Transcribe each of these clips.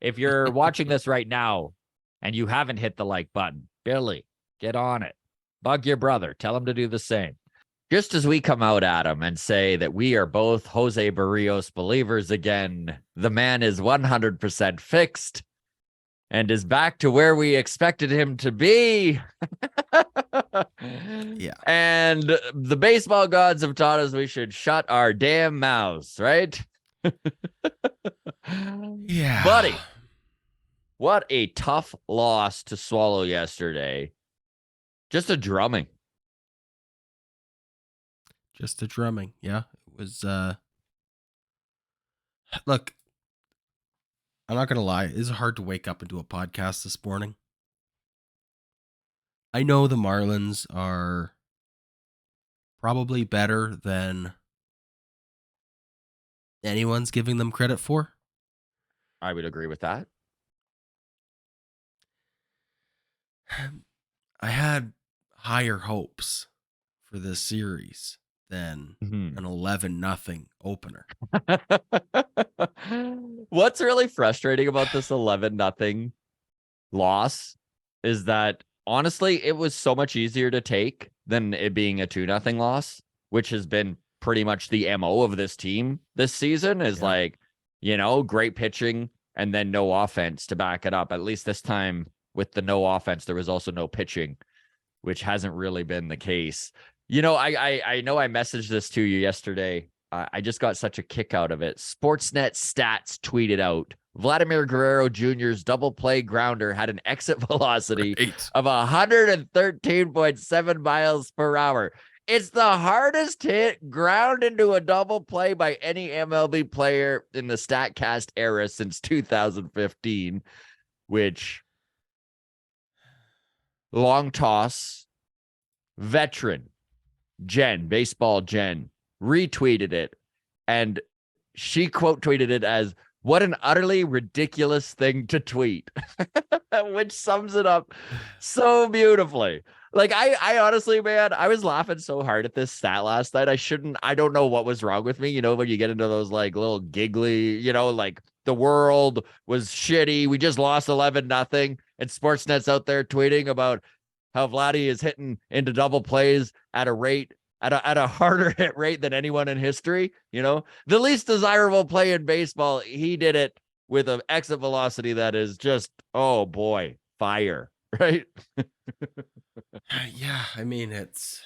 If you're watching this right now and you haven't hit the like button, Billy, get on it. Bug your brother. Tell him to do the same. Just as we come out at him and say that we are both Jose Barrios believers again, the man is 100% fixed and is back to where we expected him to be. Yeah. And the baseball gods have taught us we should shut our damn mouths, right? Yeah. Buddy, what a tough loss to swallow yesterday. Just a drumming. Just a drumming. Yeah. It was, look, I'm not going to lie. It is hard to wake up and do a podcast this morning. I know the Marlins are probably better than anyone's giving them credit for. I would agree with that. I had higher hopes for this series than an 11-0 opener. What's really frustrating about this 11-0 loss is that honestly, it was so much easier to take than it being a 2-0 loss, which has been pretty much the MO of this team this season is great pitching and then no offense to back it up. At least this time with the no offense, there was also no pitching, which hasn't really been the case. I know I messaged this to you yesterday. I just got such a kick out of it. Sportsnet Stats tweeted out, Vladimir Guerrero Jr.'s double play grounder had an exit velocity of 113.7 miles per hour. It's the hardest hit ground into a double play by any MLB player in the StatCast era since 2015, which long toss veteran baseball Jen retweeted it, and she quote tweeted it as, what an utterly ridiculous thing to tweet, which sums it up so beautifully. Like, I honestly, man, I was laughing so hard at this stat last night. I don't know what was wrong with me. When you get into those like little giggly, like the world was shitty. We just lost 11-0 and Sportsnet's out there tweeting about how Vladdy is hitting into double plays at a harder hit rate than anyone in history. The least desirable play in baseball, he did it with an exit velocity that is just, oh boy, fire, right? Yeah, I mean, it's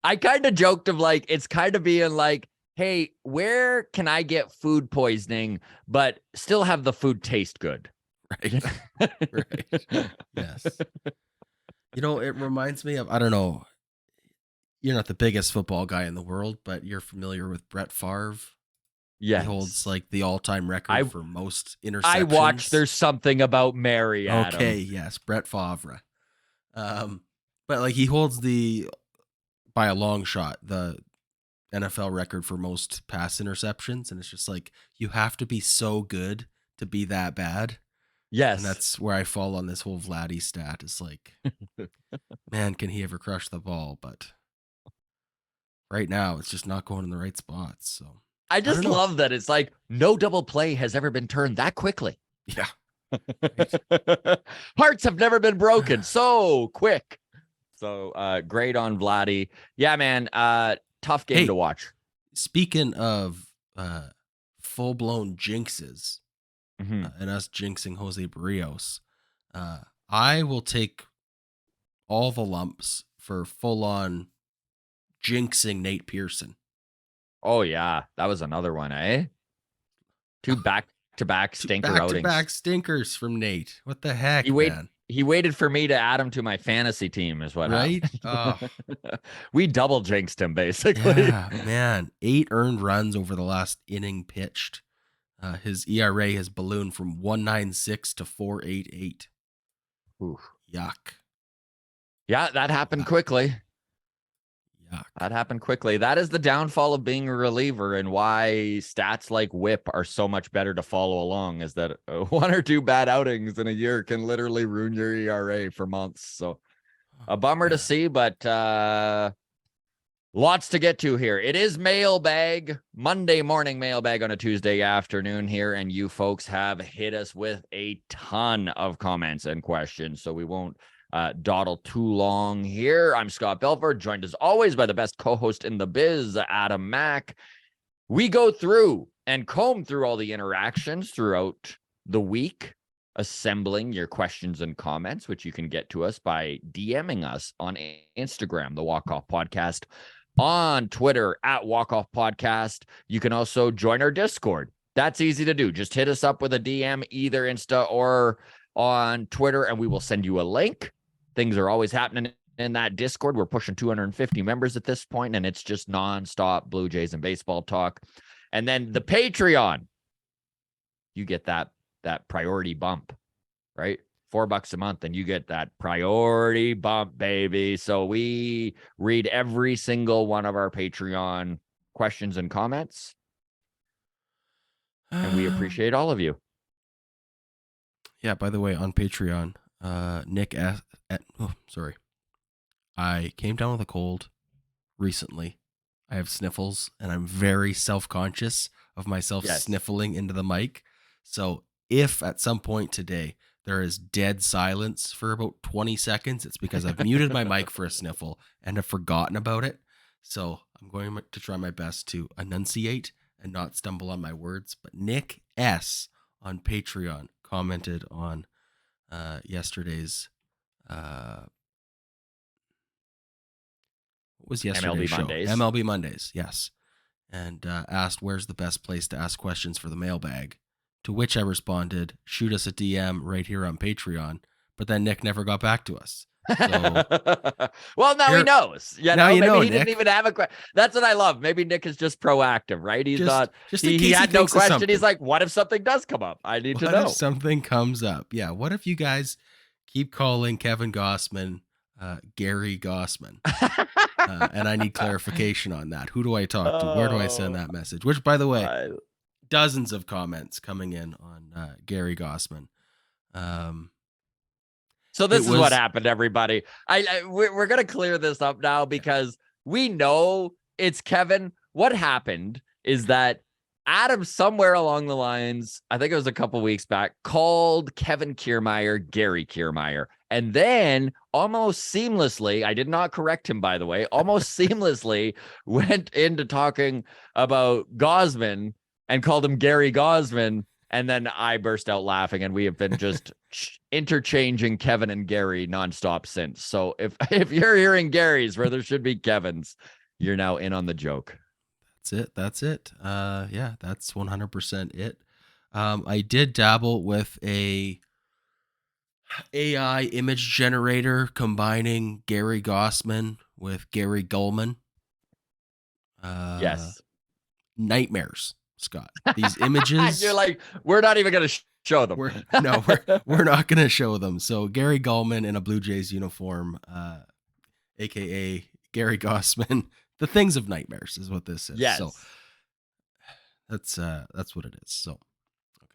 I kind of joked of like, it's kind of being like, hey, where can I get food poisoning, but still have the food taste good? Right. Right. Yes. It reminds me of, I don't know, you're not the biggest football guy in the world, but you're familiar with Brett Favre. Yes. He holds like the all-time record for most interceptions. I watched There's Something About Mary, Adam. Okay, yes, Brett Favre. But like he holds by a long shot, the NFL record for most pass interceptions. And it's just like, you have to be so good to be that bad. Yes. And that's where I fall on this whole Vladdy stat. It's like, man, can he ever crush the ball? But right now, it's just not going in the right spots. So I just love that it's like no double play has ever been turned that quickly. Yeah. Hearts have never been broken so quick. So great on Vladdy. Yeah, man. Tough game to watch. Speaking of full-blown jinxes, and us jinxing Jose Barrios, I will take all the lumps for full-on jinxing Nate Pearson. Oh, yeah. That was another one, eh? Two back-to-back stinker outings. Back-to-back stinkers from Nate. What the heck, man? He waited for me to add him to my fantasy team is what happened. Right? We double jinxed him, basically. Yeah, man. 8 earned runs over the last inning pitched. His ERA has ballooned from 1.96 to 4.88. Oof. Yuck. Yeah, that happened quickly. Yuck. That happened quickly. That is the downfall of being a reliever and why stats like WHIP are so much better to follow along, is that 1 or 2 bad outings in a year can literally ruin your ERA for months. So a bummer to see, but Lots to get to here. It is Mailbag, Monday morning mailbag on a Tuesday afternoon here, and you folks have hit us with a ton of comments and questions, so we won't dawdle too long here. I'm Scott Belford, joined as always by the best co-host in the biz, Adam Mack. We go through and comb through all the interactions throughout the week, assembling your questions and comments, which you can get to us by DMing us on Instagram, the Walk Off Podcast, on Twitter at Walk Off Podcast. You can also join our Discord. That's easy to do. Just hit us up with a DM, either Insta or on Twitter, and we will send you a link. Things are always happening in that Discord. We're pushing 250 members at this point, and it's just nonstop Blue Jays and baseball talk. And then the Patreon, you get that priority bump, right? $4 a month, and you get that priority bump, baby. So we read every single one of our Patreon questions and comments, and we appreciate all of you. Yeah, by the way, on Patreon, Nick asked, I came down with a cold recently. I have sniffles, and I'm very self-conscious of myself sniffling into the mic. So if at some point today there is dead silence for about 20 seconds, it's because I've muted my mic for a sniffle and have forgotten about it. So I'm going to try my best to enunciate and not stumble on my words. But Nick S. on Patreon commented on yesterday's what was yesterday's MLB show? Mondays. MLB Mondays, yes. And asked where's the best place to ask questions for the mailbag. To which I responded, shoot us a DM right here on Patreon. But then Nick never got back to us. So, well, now he knows. Maybe he didn't even have a question. That's what I love. Maybe Nick is just proactive, right? He's not. He had no question. He's like, what if something does come up? I need to know. What if something comes up? Yeah. What if you guys keep calling Kevin Gossman Gary Gossman? And I need clarification on that. Who do I talk to? Where do I send that message? Which, by the way, dozens of comments coming in on Gary Gossman. So this is what happened, everybody. We're going to clear this up now because we know it's Kevin. What happened is that Adam, somewhere along the lines, I think it was a couple weeks back, called Kevin Kiermaier Gary Kiermaier. And then almost seamlessly, I did not correct him, by the way, almost seamlessly went into talking about Gossman and called him Gary Gossman. And then I burst out laughing, and we have been just interchanging Kevin and Gary nonstop since. So if you're hearing Gary's where there should be Kevin's, you're now in on the joke. That's it. Yeah, that's 100% it. I did dabble with a AI image generator combining Gary Gossman with Gary Gulman. Yes. Nightmares, Scott. These images. You're like, we're not even going to show them. We're not going to show them. So Gary Gulman in a Blue Jays uniform, aka Gary Gossman. The things of nightmares is what this is. Yes. So that's what it is. So.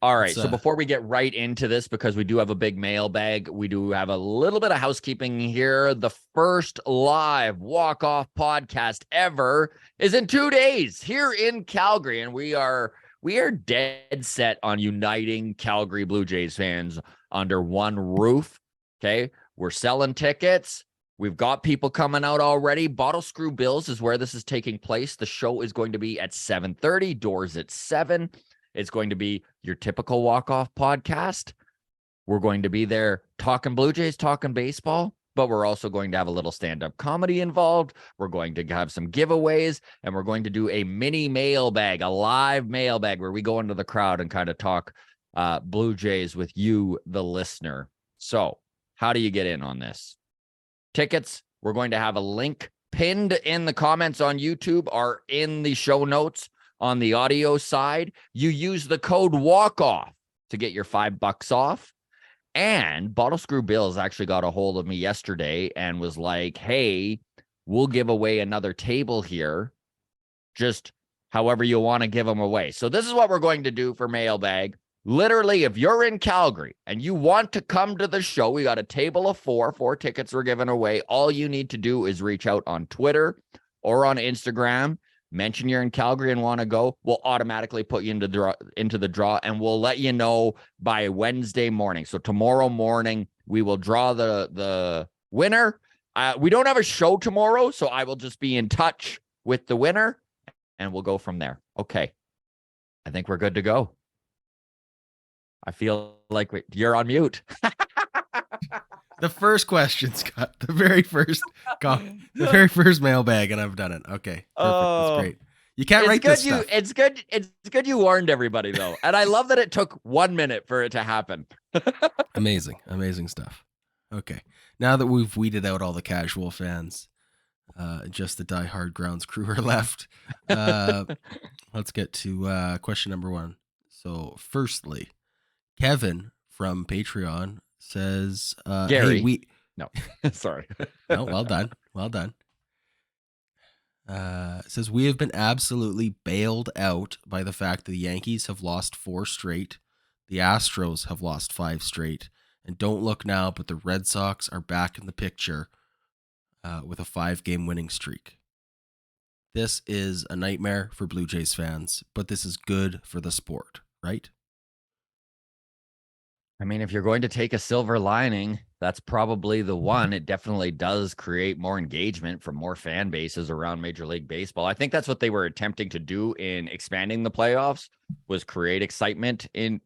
All right. So before we get right into this, because we do have a big mailbag, we do have a little bit of housekeeping here. The first live walk-off podcast ever is in 2 days here in Calgary. And we are dead set on uniting Calgary Blue Jays fans under one roof. Okay. We're selling tickets. We've got people coming out already. Bottle Screw Bills is where this is taking place. The show is going to be at 7:30, doors at 7. It's going to be your typical walk-off podcast. We're going to be there talking Blue Jays, talking baseball, but we're also going to have a little stand-up comedy involved. We're going to have some giveaways, and we're going to do a mini mailbag, a live mailbag where we go into the crowd and kind of talk Blue Jays with you, the listener. So how do you get in on this? Tickets, we're going to have a link pinned in the comments on YouTube or in the show notes on the audio side. You use the code WALKOFF to get your $5 off. And Bottle Screw Bills actually got a hold of me yesterday and was like, hey, we'll give away another table here. Just however you want to give them away. So this is what we're going to do for Mailbag. Literally, if you're in Calgary and you want to come to the show, we got a table of 4 tickets we're giving away. All you need to do is reach out on Twitter or on Instagram, mention you're in Calgary and want to go, we'll automatically put you into the draw, and we'll let you know by Wednesday morning. So tomorrow morning, we will draw the winner. We don't have a show tomorrow, so I will just be in touch with the winner, and we'll go from there. Okay. I think we're good to go. I feel like you're on mute. The first question, Scott. The very first mailbag, and I've done it. Okay, perfect. That's great. You can't write this stuff. It's good you warned everybody, though. And I love that it took 1 minute for it to happen. Amazing stuff. Okay, now that we've weeded out all the casual fans, just the diehard Grounds crew are left. Let's get to question number 1. So, firstly, Kevin from Patreon says, Gary. Hey, no, sorry. No, well done. Says, we have been absolutely bailed out by the fact that the Yankees have lost 4 straight, the Astros have lost 5 straight, and don't look now, but the Red Sox are back in the picture with a 5-game winning streak. This is a nightmare for Blue Jays fans, but this is good for the sport, right? I mean, if you're going to take a silver lining, that's probably the one. It definitely does create more engagement from more fan bases around Major League Baseball. I think that's what they were attempting to do in expanding the playoffs, was create excitement in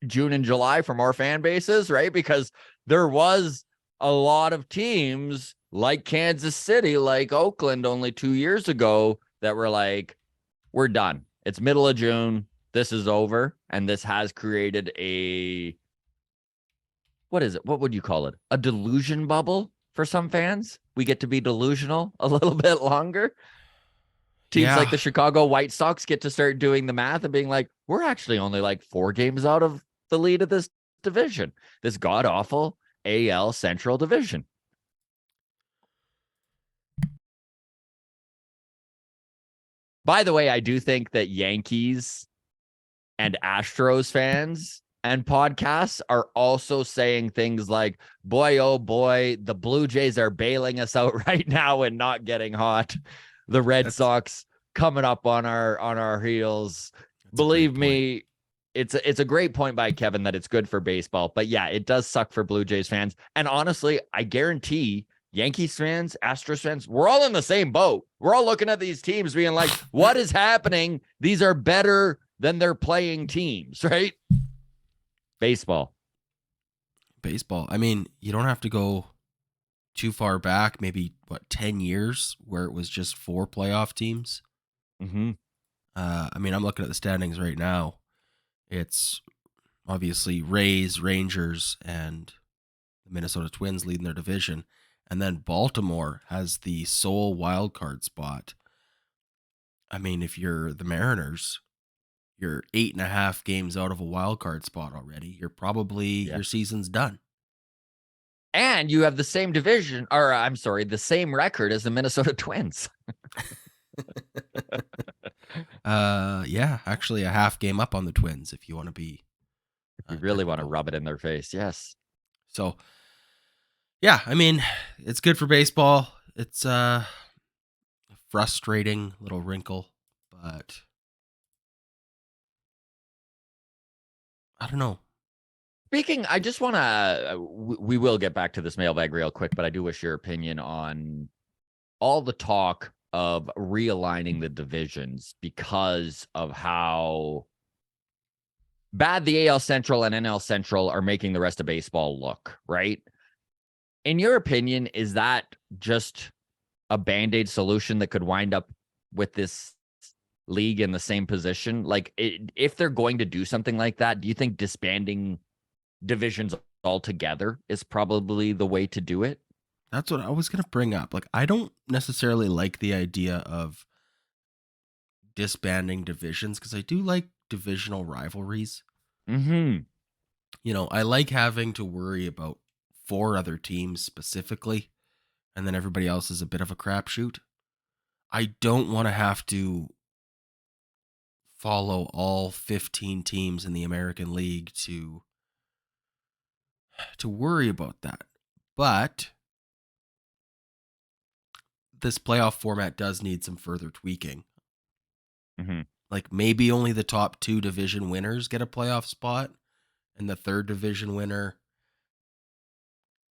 June and July for more fan bases, right? Because there was a lot of teams like Kansas City, like Oakland only 2 years ago, that were like, we're done. It's middle of June. This is over. And this has created what is it? What would you call it? A delusion bubble for some fans. We get to be delusional a little bit longer. Teams like the Chicago White Sox get to start doing the math and being like, we're actually only like 4 games out of the lead of this division, this god-awful AL Central division. By the way, I do think that Yankees and Astros fans and podcasts are also saying things like, boy, oh boy, the Blue Jays are bailing us out right now and not getting hot. The Red Sox coming up on our heels. Believe me, it's a great point by Kevin that it's good for baseball. But yeah, it does suck for Blue Jays fans. And honestly, I guarantee Yankees fans, Astros fans, we're all in the same boat. We're all looking at these teams being like, what is happening? These are better than they're playing teams, right? Baseball. I mean, you don't have to go too far back, maybe 10 years where it was just 4 playoff teams. Mm-hmm. I mean, I'm looking at the standings right now. It's obviously Rays, Rangers, and the Minnesota Twins leading their division. And then Baltimore has the sole wild card spot. I mean, if you're the Mariners, you're 8.5 games out of a wild card spot already. You're probably, your season's done. And you have the same division, or I'm sorry, the same record as the Minnesota Twins. Yeah, actually a half game up on the Twins if you want to be. If you really want to rub it in their face, yes. So, yeah, I mean, it's good for baseball. It's a frustrating little wrinkle, but I don't know. Speaking, I just want to, we will get back to this mailbag real quick, but I do wish your opinion on all the talk of realigning the divisions because of how bad the AL Central and NL Central are making the rest of baseball look, right? In your opinion, is that just a Band-Aid solution that could wind up with this league in the same position? Like, if they're going to do something like that, do you think disbanding divisions altogether is probably the way to do it? That's what I was going to bring up. Like, I don't necessarily like the idea of disbanding divisions because I do like divisional rivalries. Mm-hmm. You know, I like having to worry about 4 other teams specifically, and then everybody else is a bit of a crapshoot. I don't want to have to follow all 15 teams in the American League to worry about that. But this playoff format does need some further tweaking. Mhm. Like maybe only the top 2 division winners get a playoff spot, and the third division winner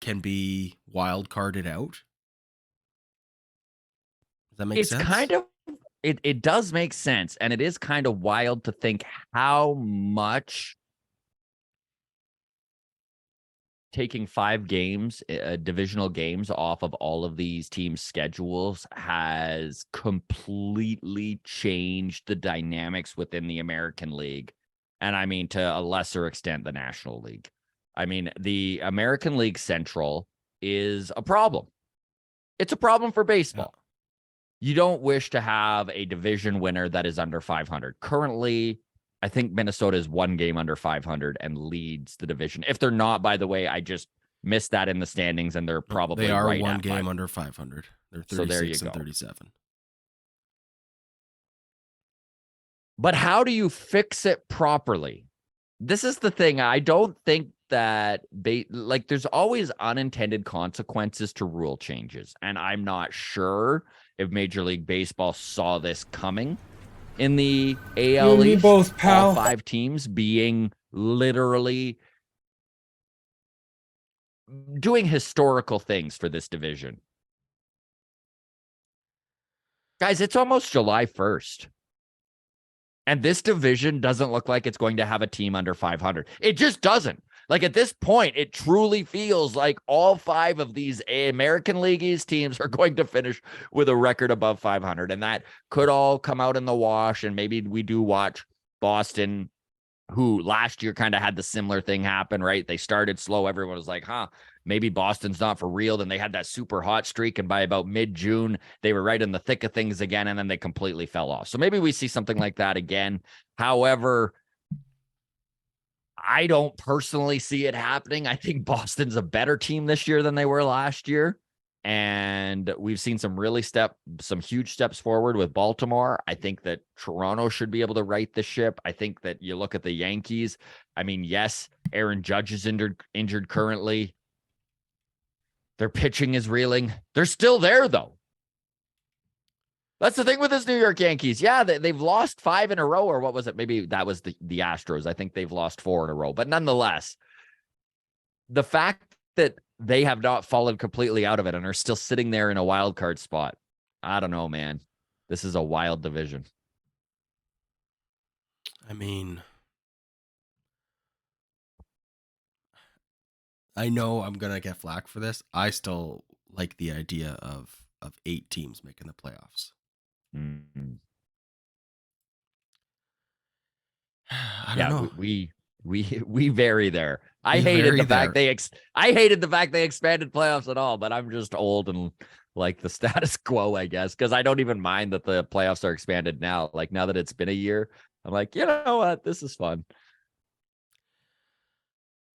can be wild carded out. Does that make It's sense? kind of it does make sense, and it is kind of wild to think how much taking 5 games, divisional games off of all of these teams' schedules has completely changed the dynamics within the American League. And I mean, to a lesser extent, the National League. I mean, the American League Central is a problem. It's a problem for baseball. You don't wish to have a division winner that is under 500. Currently, I think Minnesota is 1 game under 500 and leads the division. If they're not, by the way, I just missed that in the standings, and they're probably they are right 1 at game 5. under 500. They're 36 So there you and go. 37. But how do you fix it properly? This is the thing. I don't think that like there's always unintended consequences to rule changes, and I'm not sure if Major League Baseball saw this coming in the AL You and me East, both, pal. all 5 teams being literally doing historical things for this division. Guys, it's almost July 1st. And this division doesn't look like it's going to have a team under 500. It just doesn't. Like at this point, it truly feels like all 5 of these American League East teams are going to finish with a record above 500. And that could all come out in the wash. And maybe we do watch Boston, who last year kind of had the similar thing happen, right? They started slow. Everyone was like, maybe Boston's not for real. Then they had that super hot streak. And by about mid-June, they were right in the thick of things again. And then they completely fell off. So maybe we see something like that again. However, I don't personally see it happening. I think Boston's a better team this year than they were last year. And we've seen some huge steps forward with Baltimore. I think that Toronto should be able to right the ship. I think that you look at the Yankees. I mean, yes, Aaron Judge is injured currently. Their pitching is reeling. They're still there, though. That's the thing with this New York Yankees. Yeah, they've lost 5 in a row, or what was it? Maybe that was the Astros. I think they've lost 4 in a row. But nonetheless, the fact that they have not fallen completely out of it and are still sitting there in a wild card spot, I don't know, man. This is a wild division. I mean, I know I'm going to get flack for this. I still like the idea of 8 teams making the playoffs. Mm-hmm. I don't know. We vary there. I hated the fact they expanded playoffs at all, but I'm just old and like the status quo, I guess, because I don't even mind that the playoffs are expanded now. Like now that it's been a year, I'm like, you know what? This is fun.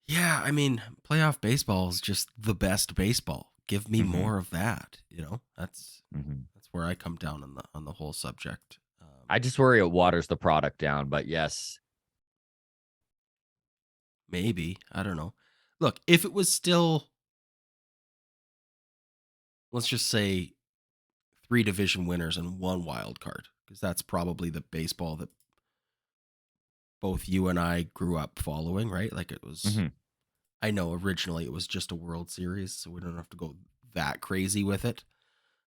Yeah, I mean, playoff baseball is just the best baseball. Give me more of that. You know, that's where I come down on the whole subject. I just worry it waters the product down, but yes. Maybe. I don't know. Look, if it was still, let's just say 3 division winners and 1 wild card, because that's probably the baseball that both you and I grew up following, right? Like it was, I know originally it was just a World Series, so we don't have to go that crazy with it.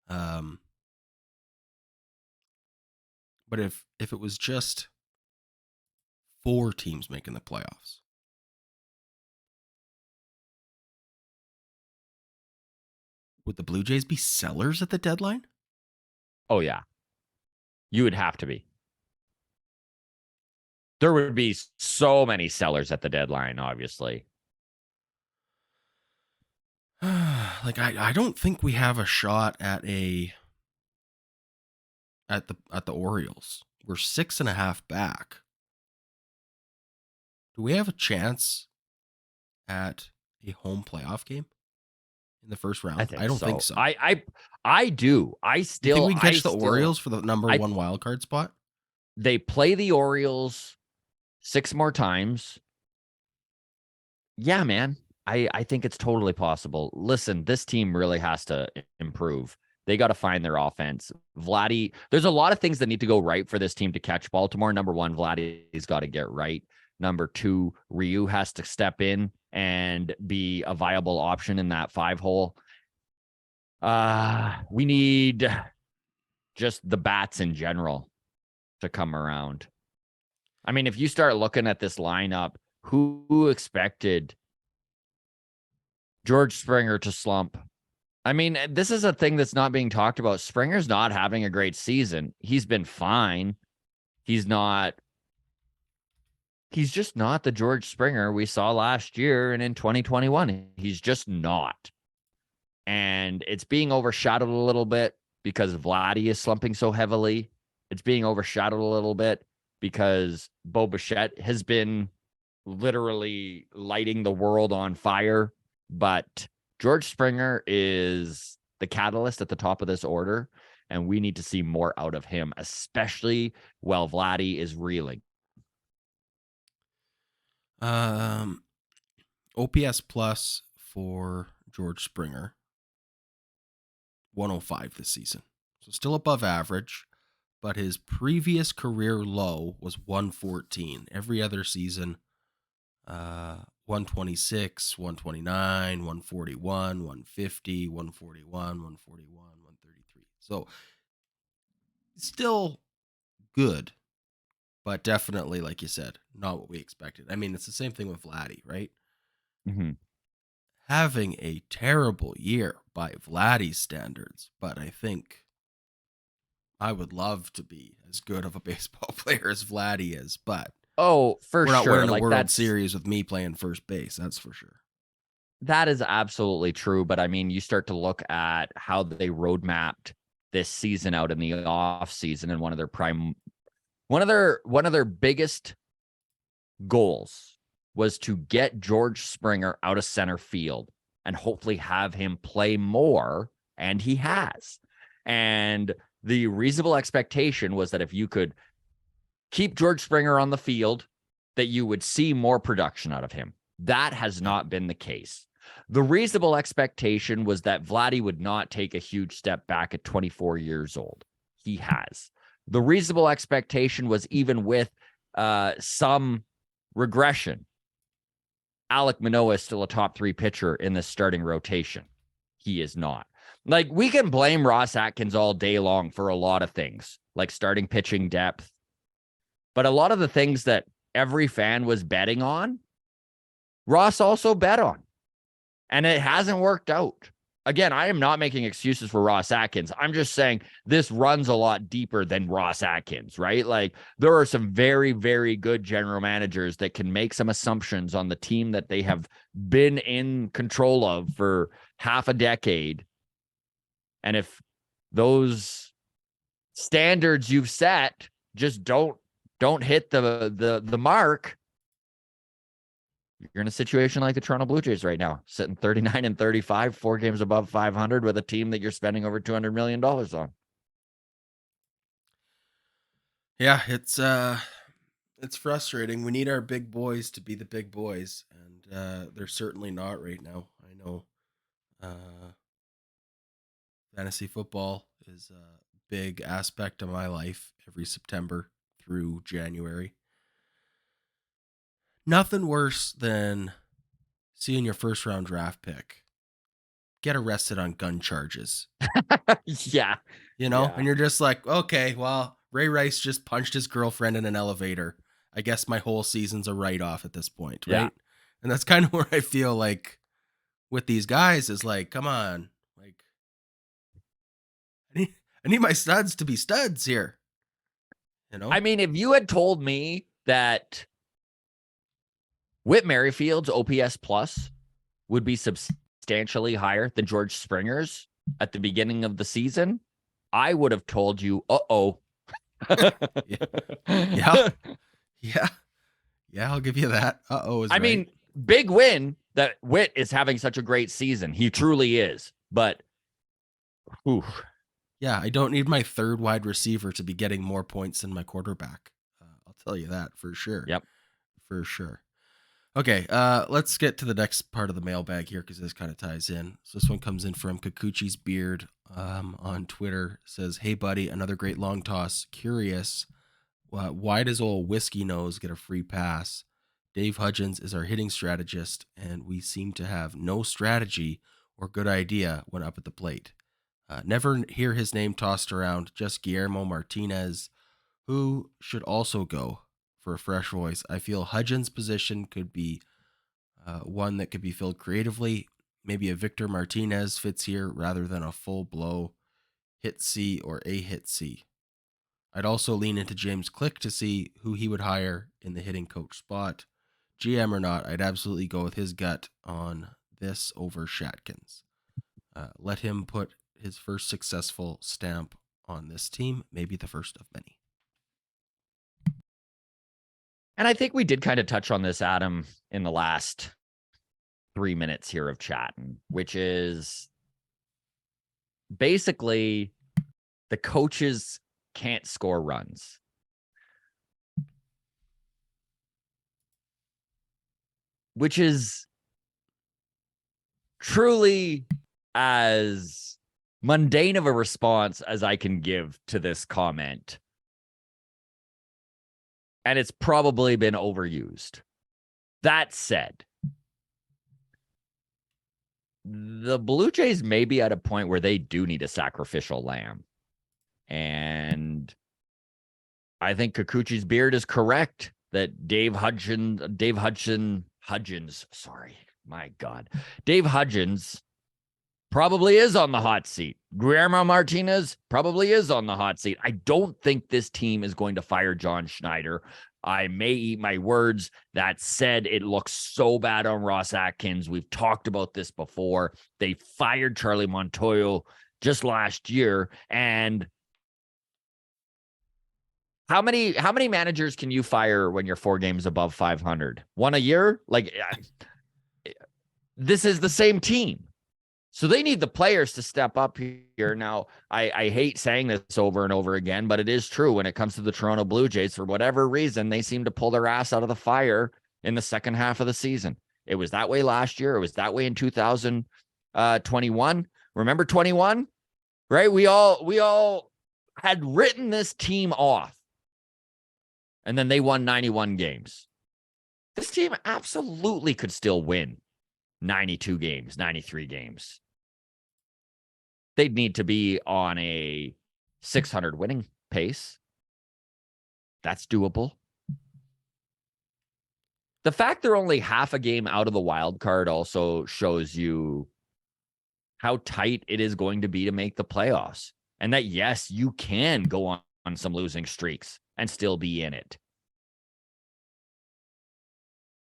But if it was just 4 teams making the playoffs, would the Blue Jays be sellers at the deadline? Oh, yeah. You would have to be. There would be so many sellers at the deadline, obviously. Like I don't think we have a shot at the Orioles. We're 6.5 back. Do we have a chance at a home playoff game in the first round? I don't think so. I do. I still think we can catch the Orioles for the number 1 wild card spot. They play the Orioles 6 more times. Yeah, man. I think it's totally possible. Listen, this team really has to improve. They got to find their offense. Vladdy, there's a lot of things that need to go right for this team to catch Baltimore. Number one, Vladdy's got to get right. Number two, Ryu has to step in and be a viable option in that 5-hole. We need just the bats in general to come around. I mean, if you start looking at this lineup, who expected George Springer to slump? I mean, this is a thing that's not being talked about. Springer's not having a great season. He's been fine. He's just not the George Springer we saw last year and in 2021. He's just not. And it's being overshadowed a little bit because Vladdy is slumping so heavily. It's being overshadowed a little bit because Bo Bichette has been literally lighting the world on fire. But George Springer is the catalyst at the top of this order, and we need to see more out of him, especially while Vladdy is reeling. OPS plus for George Springer, 105 this season. So still above average, but his previous career low was 114. Every other season, 126, 129, 141, 150, 141, 141, 133. So still good, but definitely, like you said, not what we expected. I mean, it's the same thing with Vladdy, right? Mm-hmm. Having a terrible year by Vladdy's standards, but I think I would love to be as good of a baseball player as Vladdy is, but oh, for we're not sure. winning a Like World Series with me playing first base. That's for sure. That is absolutely true. But I mean, you start to look at how they roadmapped this season out in the off season, and one of their biggest goals was to get George Springer out of center field and hopefully have him play more, and he has. And the reasonable expectation was that if you could keep George Springer on the field, that you would see more production out of him. That has not been the case. The reasonable expectation was that Vladdy would not take a huge step back at 24 years old. He has. The reasonable expectation was, even with some regression, Alek Manoah is still a top 3 pitcher in the starting rotation. He is not. Like, we can blame Ross Atkins all day long for a lot of things, like starting pitching depth. But a lot of the things that every fan was betting on, Ross also bet on. And it hasn't worked out. Again, I am not making excuses for Ross Atkins. I'm just saying this runs a lot deeper than Ross Atkins, right? Like, there are some very, very good general managers that can make some assumptions on the team that they have been in control of for half a decade. And if those standards you've set just don't hit the mark, you're in a situation like the Toronto Blue Jays right now, sitting 39-35, 4 games above 500 with a team that you're spending over $200 million on. Yeah, it's frustrating. We need our big boys to be the big boys, and they're certainly not right now. I know fantasy football is a big aspect of my life every September through January. Nothing worse than seeing your first round draft pick get arrested on gun charges. Yeah. And you're just like, okay, well, Ray Rice just punched his girlfriend in an elevator. I guess my whole season's a write-off at this point, right? Yeah. And that's kind of where I feel like with these guys is like, come on, like, I need my studs to be studs here. I mean, if you had told me that Whit Merrifield's OPS plus would be substantially higher than George Springer's at the beginning of the season, I would have told you, Yeah, I'll give you that. I mean, big win that Whit is having such a great season. He truly is. But, yeah, I don't need my third wide receiver to be getting more points than my quarterback. I'll tell you that for sure. Yep. For sure. Okay, let's get to the next part of the mailbag here because this kind of ties in. So this one comes in from Kikuchi's Beard on Twitter. Says, "Hey buddy, another great long toss. Curious, why does old Whiskey Nose get a free pass? Dave Hudgens is our hitting strategist, and we seem to have no strategy or good idea when up at the plate. Never hear his name tossed around. Just Guillermo Martinez, who should also go for a fresh voice. I feel Hudgens' position could be one that could be filled creatively. Maybe a Victor Martinez fits here rather than a full blow hit C or a hit C. I'd also lean into James Click to see who he would hire in the hitting coach spot. GM or not, I'd absolutely go with his gut on this over Shatkins. Let him put his first successful stamp on this team, maybe the first of many." And I think we did kind of touch on this, Adam, in the last 3 minutes here of chatting, which is basically the coaches can't score runs. Which is truly as mundane of a response as I can give to this comment. And it's probably been overused. That said, the Blue Jays may be at a point where they do need a sacrificial lamb. And I think Kikuchi's Beard is correct that Dave Hudgens, probably is on the hot seat. Guillermo Martinez probably is on the hot seat. I don't think this team is going to fire John Schneider. I may eat my words. That said, it looks so bad on Ross Atkins. We've talked about this before. They fired Charlie Montoyo just last year. And how many managers can you fire when you're 4 games above 500? One a year? Like, this is the same team. So they need the players to step up here. Now, I hate saying this over and over again, but it is true when it comes to the Toronto Blue Jays. For whatever reason, they seem to pull their ass out of the fire in the second half of the season. It was that way last year. It was that way in 2021. Remember 21? Right? We all had written this team off. And then they won 91 games. This team absolutely could still win 92 games, 93 games. They'd need to be on a 600 winning pace. That's doable. The fact they're only half a game out of the wild card also shows you how tight it is going to be to make the playoffs. And that, yes, you can go on some losing streaks and still be in it.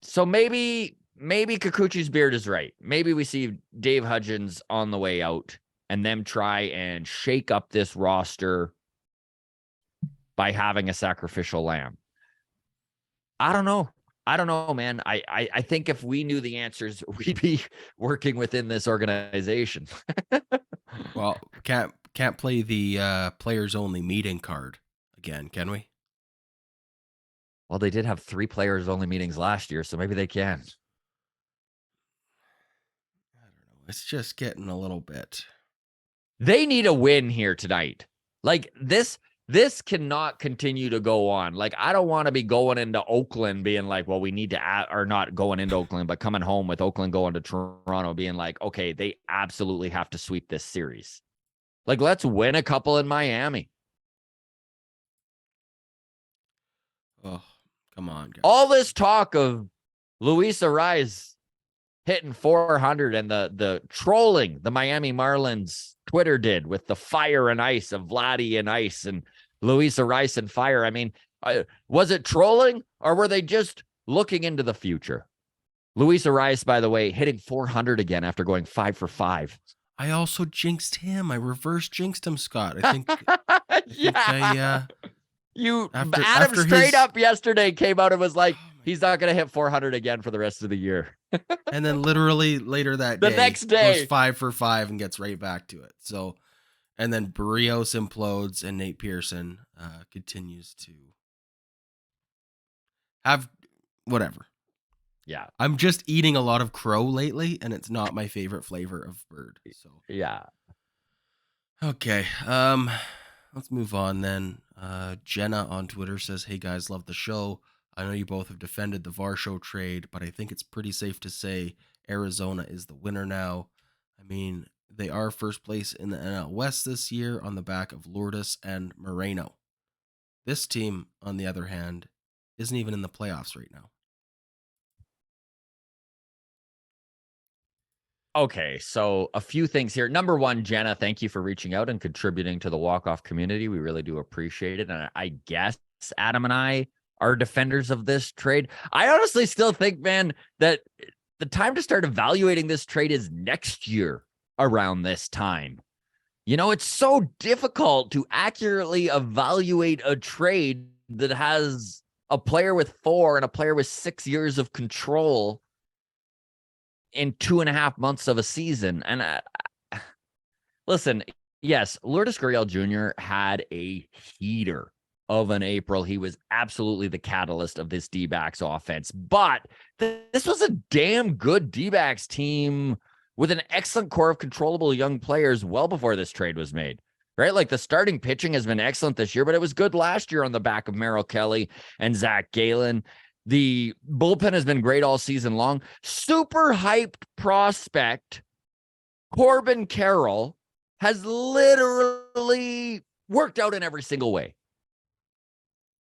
So maybe Kikuchi's Beard is right. Maybe we see Dave Hudgens on the way out and them try and shake up this roster by having a sacrificial lamb. I don't know, man. I think if we knew the answers, we'd be working within this organization. Well, can't play the players only meeting card again, can we? Well, they did have 3 players only meetings last year, so maybe they can. I don't know. It's just getting a little bit. They need a win here tonight. Like, this cannot continue to go on. Like, I don't want to be going into Oakland being like, well, we need to or not going into Oakland, but coming home with Oakland going to Toronto being like, okay, they absolutely have to sweep this series. Like, let's win a couple in Miami. Oh, come on, guys. All this talk of Luis Ariz hitting 400 and the trolling the Miami Marlins Twitter did with the fire and ice of Vladdy and ice and Luis Ariz and fire. I mean, was it trolling or were they just looking into the future? Luis Ariz, by the way, hitting 400 again after going 5 for 5. I also jinxed him. I reverse jinxed him, Scott. I think, Adam straight up yesterday came out and was like, he's not going to hit 400 again for the rest of the year. And then literally later that day, the next day, goes 5 for 5 and gets right back to it. So, and then Barrios implodes and Nate Pearson continues to have whatever. Yeah. I'm just eating a lot of crow lately, and it's not my favorite flavor of bird. So Yeah. okay, let's move on then. Jenna on Twitter says, "Hey guys, love the show. I know you both have defended the Varsho trade, but I think it's pretty safe to say Arizona is the winner now. I mean, they are first place in the NL West this year on the back of Lourdes and Moreno. This team, on the other hand, isn't even in the playoffs right now." Okay, so a few things here. Number one, Jenna, thank you for reaching out and contributing to the walk-off community. We really do appreciate it. And I guess Adam and I are defenders of this trade. I honestly still think, man, that the time to start evaluating this trade is next year around this time. You know, it's so difficult to accurately evaluate a trade that has a player with 4 and a player with 6 years of control in 2.5 months of a season. And listen, yes, Lourdes Gurriel Jr. had a heater of an April. He was absolutely the catalyst of this D-backs offense. But this was a damn good D-backs team with an excellent core of controllable young players well before this trade was made. Right? Like the starting pitching has been excellent this year, but it was good last year on the back of Merrill Kelly and Zach Galen. The bullpen has been great all season long. Super hyped prospect Corbin Carroll has literally worked out in every single way.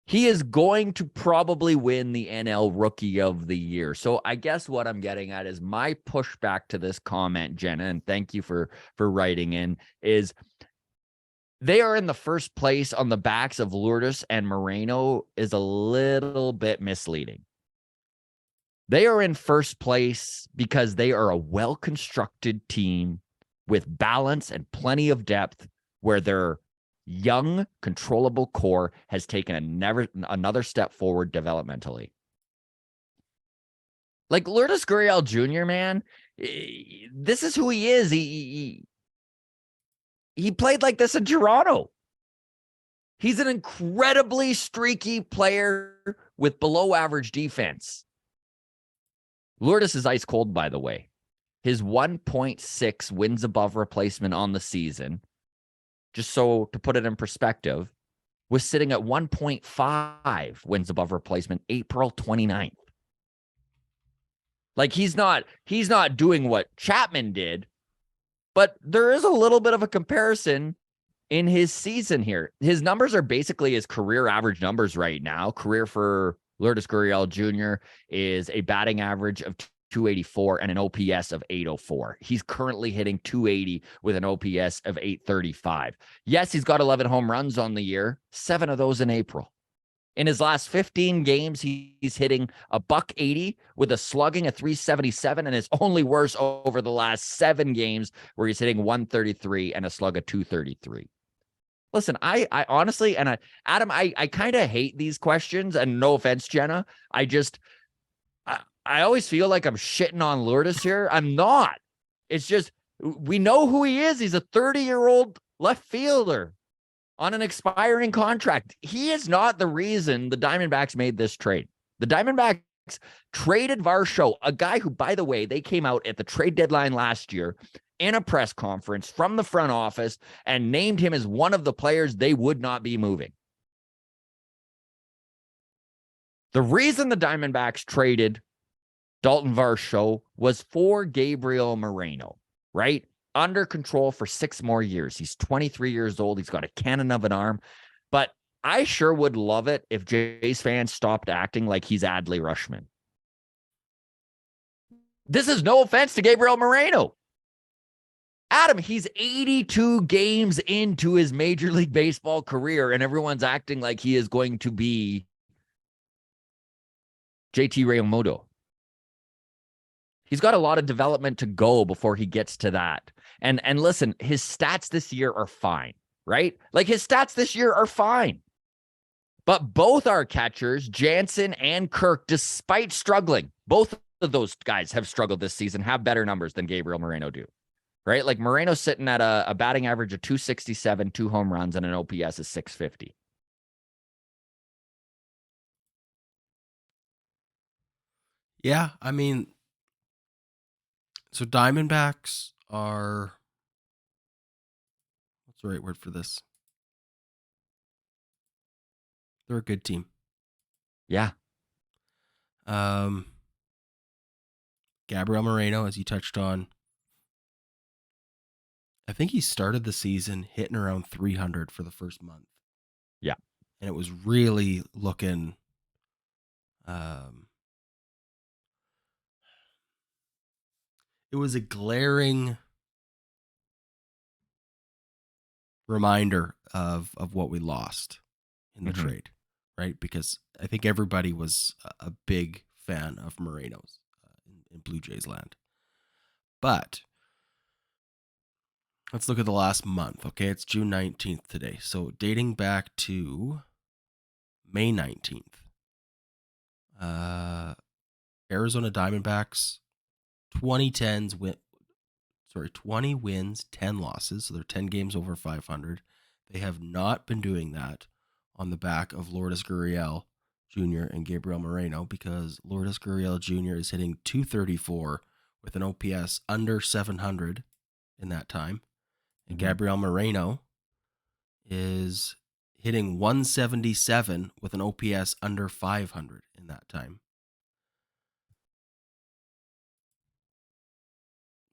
He is going to probably win the NL Rookie of the Year. So I guess what I'm getting at is my pushback to this comment, Jenna, and thank you for writing in, is they are in the first place on the backs of Lourdes and Moreno is a little bit misleading. They are in first place because they are a well-constructed team with balance and plenty of depth where their young, controllable core has taken another step forward developmentally. Like Lourdes Gurriel Jr., man, this is who he is. He played like this in Toronto. He's an incredibly streaky player with below average defense. Lourdes is ice cold, by the way. His 1.6 wins above replacement on the season, just so to put it in perspective, was sitting at 1.5 wins above replacement April 29th. Like he's not doing what Chapman did, but there is a little bit of a comparison in his season here. His numbers are basically his career average numbers right now. Career for Lourdes Gurriel Jr. is a batting average of 284 and an OPS of 804. He's currently hitting 280 with an OPS of 835. Yes, he's got 11 home runs on the year, 7 of those in April. In his last 15 games, he's hitting a $180 with a slugging of 377, and it's only worse over the last 7 games where he's hitting 133 and a slug of 233. Listen, I honestly, and Adam, I kind of hate these questions, and no offense, Jenna. I always feel like I'm shitting on Lourdes here. I'm not. It's just, we know who he is. He's a 30-year-old left fielder on an expiring contract. He is not the reason the Diamondbacks made this trade. The Diamondbacks traded Varsho, a guy who, by the way, they came out at the trade deadline last year in a press conference from the front office and named him as one of the players they would not be moving. The reason the Diamondbacks traded Daulton Varsho was for Gabriel Moreno, right? Under control for 6 more years. He's 23 years old. He's got a cannon of an arm. But I sure would love it if Jays fans stopped acting like he's Adley Rutschman. This is no offense to Gabriel Moreno. Adam, he's 82 games into his Major League Baseball career, and everyone's acting like he is going to be JT Realmuto. He's got a lot of development to go before he gets to that. And listen, his stats this year are fine, right? Like his stats this year are fine. But both our catchers, Jansen and Kirk, despite struggling, both of those guys have struggled this season, have better numbers than Gabriel Moreno do, right? Like Moreno's sitting at a batting average of 267, 2 home runs, and an OPS of 650. Yeah, I mean, so Diamondbacks are, what's the right word for this? They're a good team. Yeah. Um, Gabriel Moreno, as you touched on, I think he started the season hitting around 300 for the first month. Yeah. And it was really looking, um, it was a glaring reminder of what we lost in the Hmm. trade, right? Because I think everybody was a big fan of Moreno's in Blue Jays land. But let's look at the last month. Okay, it's June 19th today. So dating back to May 19th, Arizona Diamondbacks 20 wins, 10 losses. So they're 10 games over 500. They have not been doing that on the back of Lourdes Gurriel Jr. and Gabriel Moreno, because Lourdes Gurriel Jr. is hitting 234 with an OPS under 700 in that time. And Hmm. Gabriel Moreno is hitting 177 with an OPS under 500 in that time.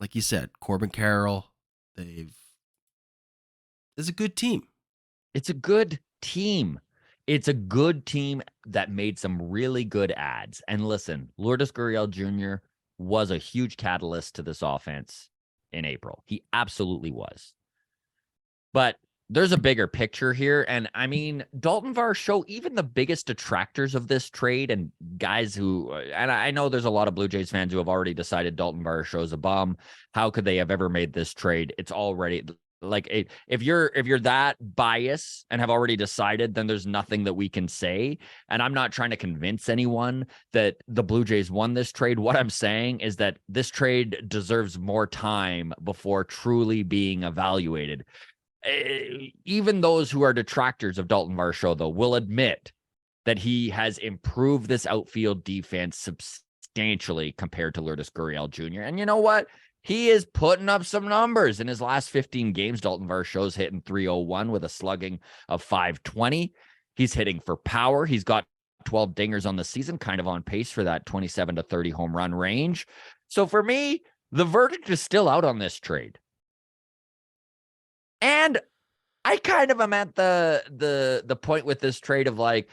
Like you said, Corbin Carroll, it's a good team. It's a good team. It's a good team that made some really good ads. And listen, Lourdes Gurriel Jr. was a huge catalyst to this offense in April. He absolutely was. But there's a bigger picture here. And I mean, Daulton Varsho, even the biggest detractors of this trade and guys who, and I know there's a lot of Blue Jays fans who have already decided Daulton Varsho is a bum. How could they have ever made this trade? It's already like if you're that biased and have already decided, then there's nothing that we can say. And I'm not trying to convince anyone that the Blue Jays won this trade. What I'm saying is that this trade deserves more time before truly being evaluated. Even those who are detractors of Daulton Varsho, though, will admit that he has improved this outfield defense substantially compared to Lourdes Gurriel Jr. And you know what? He is putting up some numbers. In his last 15 games, Daulton Varsho's hitting 301 with a slugging of 520. He's hitting for power. He's got 12 dingers on the season, kind of on pace for that 27 to 30 home run range. So for me, the verdict is still out on this trade. And I kind of am at the point with this trade of like,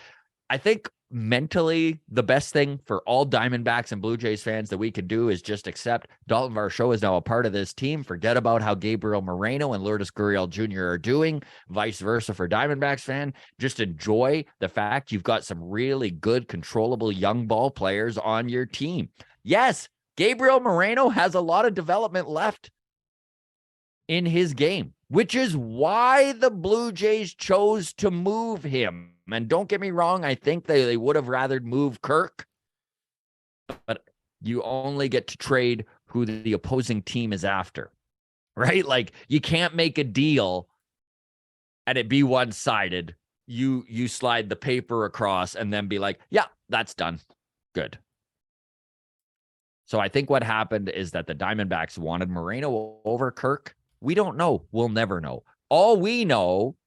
I think mentally the best thing for all Diamondbacks and Blue Jays fans that we could do is just accept Daulton Varsho is now a part of this team. Forget about how Gabriel Moreno and Lourdes Gurriel Jr. are doing, vice versa for Diamondbacks fan. Just enjoy the fact you've got some really good, controllable young ball players on your team. Yes, Gabriel Moreno has a lot of development left in his game, which is why the Blue Jays chose to move him. And don't get me wrong, I think they would have rather move Kirk, but you only get to trade who the opposing team is after, right? Like you can't make a deal and it be one-sided. You slide the paper across and then be like, yeah, that's done. Good. So I think what happened is that the Diamondbacks wanted Moreno over Kirk. We don't know. We'll never know. All we know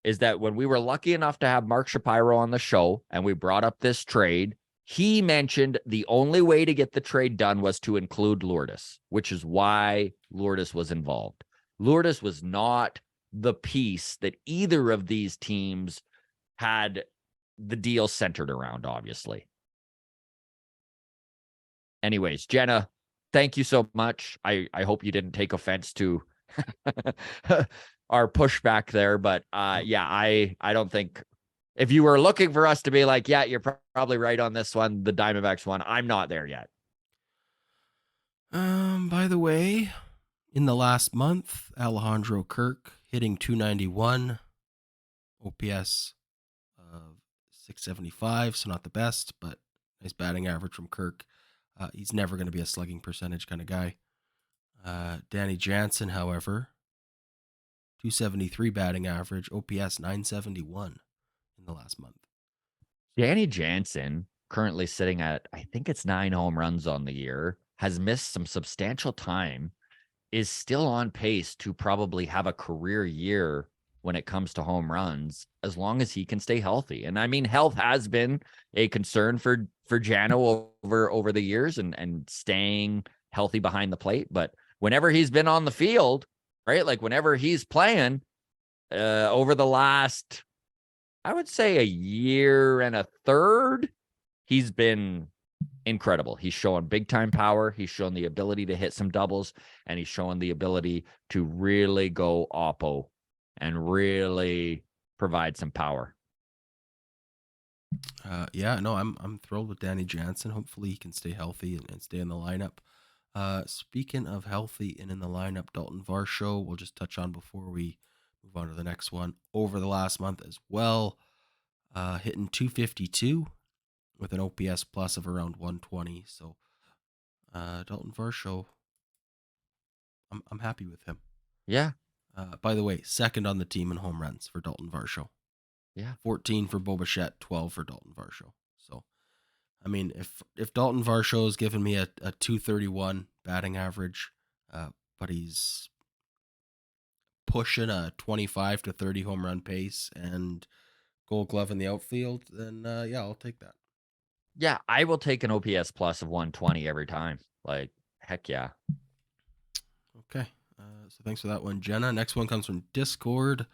is that when we were lucky enough to have Mark Shapiro on the show and we brought up this trade, he mentioned the only way to get the trade done was to include Lourdes, which is why Lourdes was involved. Lourdes was not the piece that either of these teams had the deal centered around, obviously. Anyways, Jenna, thank you so much. I hope you didn't take offense to our pushback there, but yeah, I don't think if you were looking for us to be like, yeah, you're probably right on this one, the Diamondbacks one, I'm not there yet. By the way, in the last month, Alejandro Kirk hitting 291, OPS of 675, so not the best, but nice batting average from Kirk. He's never going to be a slugging percentage kind of guy. Danny Jansen, however, 273 batting average, OPS 971 in the last month. Danny Jansen currently sitting at, I think it's 9 home runs on the year, has missed some substantial time, is still on pace to probably have a career year when it comes to home runs, as long as he can stay healthy. And I mean, health has been a concern for Jano over the years, and staying healthy behind the plate. But whenever he's been on the field, right, like whenever he's playing, over the last, I would say, a year and a third, he's been incredible. He's showing big time power. He's shown the ability to hit some doubles, and he's showing the ability to really go oppo and really provide some power. Yeah, no, I'm thrilled with Danny Jansen. Hopefully he can stay healthy and stay in the lineup. Speaking of healthy and in the lineup, Daulton Varsho, we'll just touch on before we move on to the next one. Over the last month as well, hitting 252 with an OPS plus of around 120. So Daulton Varsho, I'm happy with him. Yeah. By the way, second on the team in home runs for Daulton Varsho. Yeah. 14 for Bo Bichette, 12 for Daulton Varsho. So, I mean, if Daulton Varsho is giving me a 231 batting average, but he's pushing a 25 to 30 home run pace and Gold Glove in the outfield, then yeah, I'll take that. Yeah, I will take an OPS plus of 120 every time. Like, heck yeah. Okay. So thanks for that one, Jenna. Next one comes from Discord.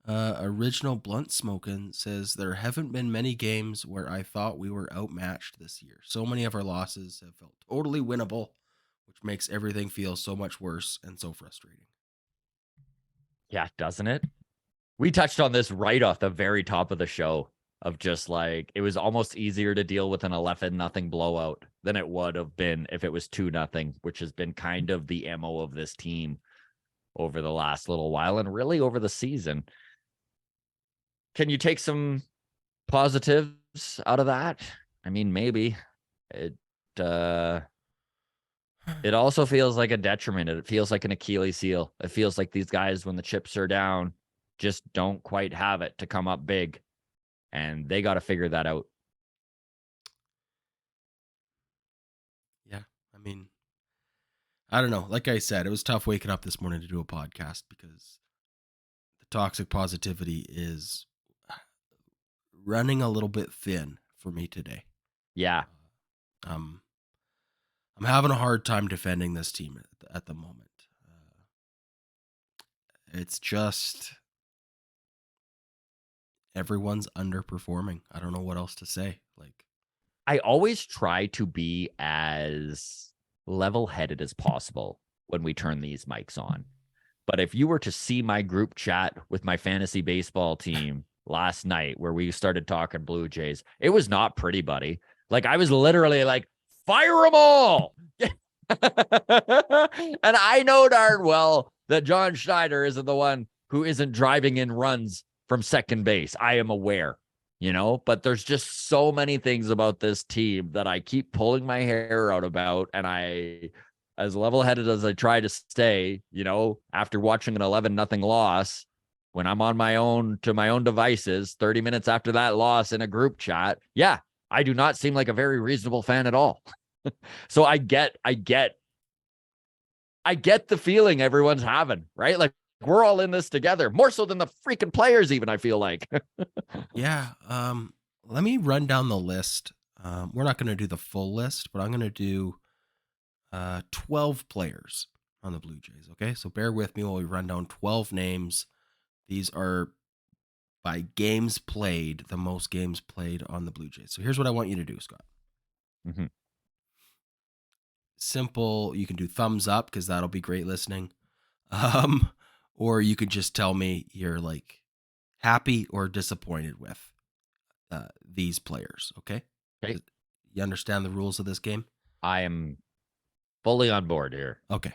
Original Blunt Smokin' says, there haven't been many games where I thought we were outmatched this year. So many of our losses have felt totally winnable, which makes everything feel so much worse and so frustrating. Yeah, doesn't it? We touched on this right off the very top of the show, of just like, it was almost easier to deal with an 11-0 blowout than it would have been if it was 2-0, which has been kind of the MO of this team over the last little while, and really over the season. Can you take some positives out of that? I mean, maybe. It also feels like a detriment. It feels like an Achilles heel. It feels like these guys, when the chips are down, just don't quite have it to come up big, and they got to figure that out. Yeah, I mean, I don't know. Like I said, it was tough waking up this morning to do a podcast because the toxic positivity is running a little bit thin for me today. Yeah. I'm having a hard time defending this team at the moment. It's just everyone's underperforming. I don't know what else to say. Like, I always try to be as level-headed as possible when we turn these mics on. But if you were to see my group chat with my fantasy baseball team last night, where we started talking Blue Jays, it was not pretty, buddy. Like, I was literally like, fire them all. And I know darn well that John Schneider isn't the one who isn't driving in runs from second base. I am aware, but there's just so many things about this team that I keep pulling my hair out about. And I, as level-headed as I try to stay, after watching an 11-0 loss, when I'm on my own devices, 30 minutes after that loss in a group chat, yeah, I do not seem like a very reasonable fan at all. So I get the feeling everyone's having, right? Like, we're all in this together, more so than the freaking players, even, I feel like. Yeah. Let me run down the list. We're not going to do the full list, but I'm going to do 12 players on the Blue Jays. Okay. So bear with me while we run down 12 names. These are by games played, the most games played on the Blue Jays. So here's what I want you to do, Scott. Mm-hmm. Simple. You can do thumbs up because that'll be great listening. Or you could just tell me you're like happy or disappointed with these players. Okay. You understand the rules of this game? I am fully on board here. Okay.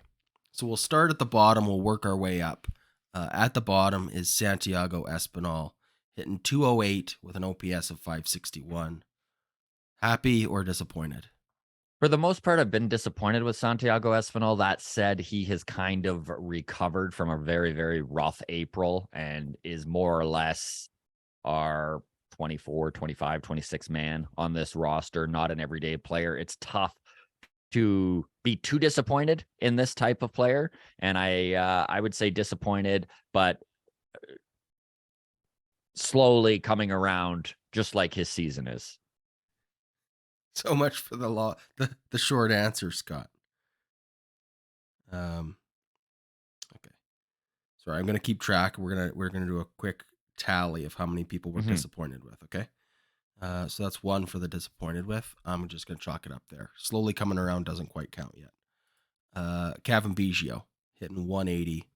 So we'll start at the bottom. We'll work our way up. At the bottom is Santiago Espinal, hitting 208 with an OPS of 561. Happy or disappointed? For the most part, I've been disappointed with Santiago Espinal. That said, he has kind of recovered from a very, very rough April and is more or less our 24, 25, 26 man on this roster, not an everyday player. It's tough to be too disappointed in this type of player. And I would say disappointed, but slowly coming around, just like his season is. So much for the short answer, Scott. Okay. Sorry, I'm gonna keep track. We're gonna do a quick tally of how many people we're disappointed with. Okay. So that's one for the disappointed with. I'm just gonna chalk it up there. Slowly coming around doesn't quite count yet. Kevin Biggio hitting 180.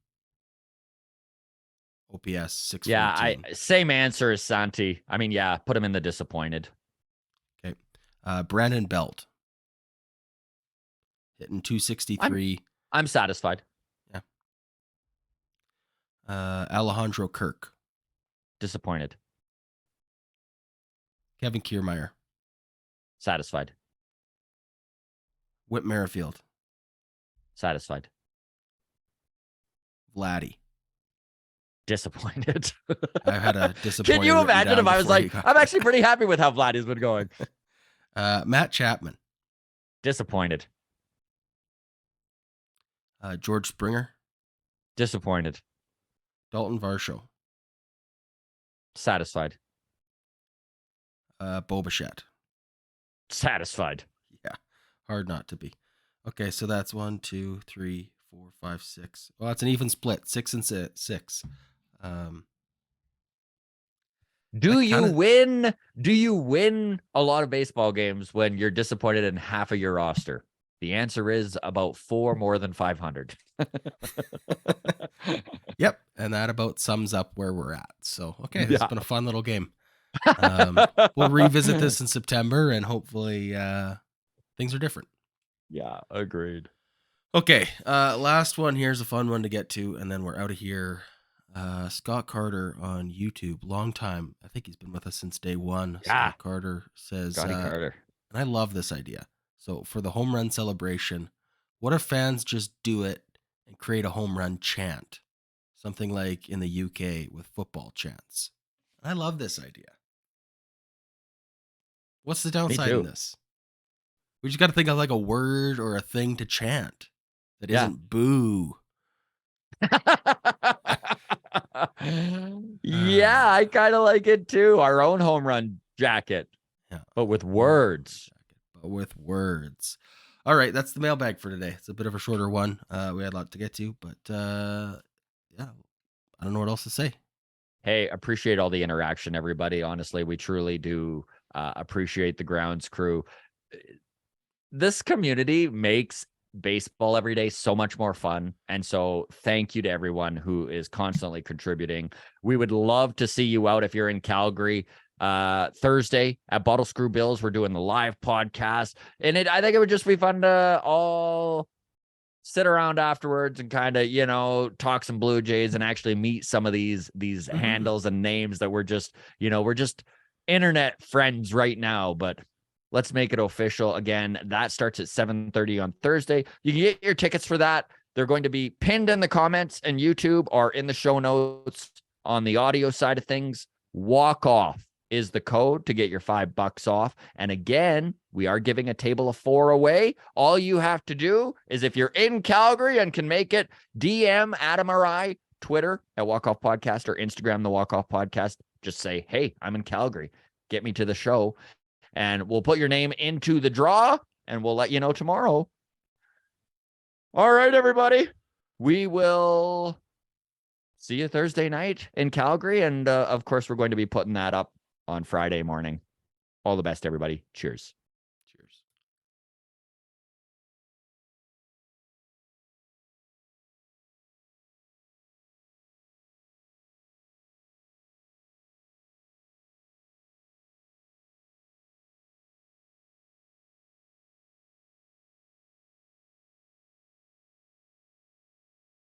OPS 614. Yeah, same answer as Santi. I mean, yeah, put him in the disappointed. Okay. Brandon Belt hitting 263. I'm satisfied. Yeah. Alejandro Kirk. Disappointed. Kevin Kiermaier. Satisfied. Whit Merrifield. Satisfied. Vladdy. Disappointed. I've had a disappointed. Can you imagine if I was like, I'm actually pretty happy with how Vladdy's been going. Matt Chapman. Disappointed. George Springer. Disappointed. Daulton Varsho. Satisfied. Bo Bichette. Satisfied. Yeah, hard not to be. Okay, so that's 1, 2, 3, 4, 5, 6. Well, that's an even split, 6 and 6. Do you win a lot of baseball games when you're disappointed in half of your roster? The answer is about 4 more than 500. Yep, and that about sums up where we're at. So, okay, this has been a fun little game. We'll revisit this in September, and hopefully things are different. Yeah, agreed. Okay, last one. Here's a fun one to get to, and then we're out of here. Scott Carter on YouTube, long time. I think he's been with us since day one. Yeah. Scott Carter says, Carter. and I love this idea. So for the home run celebration, what if fans just do it and create a home run chant? Something like in the UK with football chants. I love this idea. What's the downside in this? We just got to think of like a word or a thing to chant that isn't boo. Yeah, I kind of like it too. Our own home run jacket, but with words. All right, that's the mailbag for today. It's a bit of a shorter one. We had a lot to get to, but yeah, I don't know what else to say. Hey, appreciate all the interaction, everybody. Honestly, we truly do appreciate the grounds crew. This community makes baseball every day so much more fun. And so thank you to everyone who is constantly contributing. We would love to see you out if you're in Calgary. Thursday at Bottle Screw Bills, we're doing the live podcast. And I think it would just be fun to all sit around afterwards and kind of, talk some Blue Jays and actually meet some of these handles and names that we're just internet friends right now, but let's make it official. Again, that starts at 7:30 on Thursday. You can get your tickets for that. They're going to be pinned in the comments and YouTube or in the show notes on the audio side of things. Walk off is the code to get your $5 off. And again, we are giving a table of 4 away. All you have to do is if you're in Calgary and can make it, DM Adam or I, Twitter at Walk Off Podcast or Instagram, the Walk Off Podcast. Just say, hey, I'm in Calgary. Get me to the show. And we'll put your name into the draw and we'll let you know tomorrow. All right, everybody. We will see you Thursday night in Calgary. And of course, we're going to be putting that up on Friday morning. All the best, everybody. Cheers.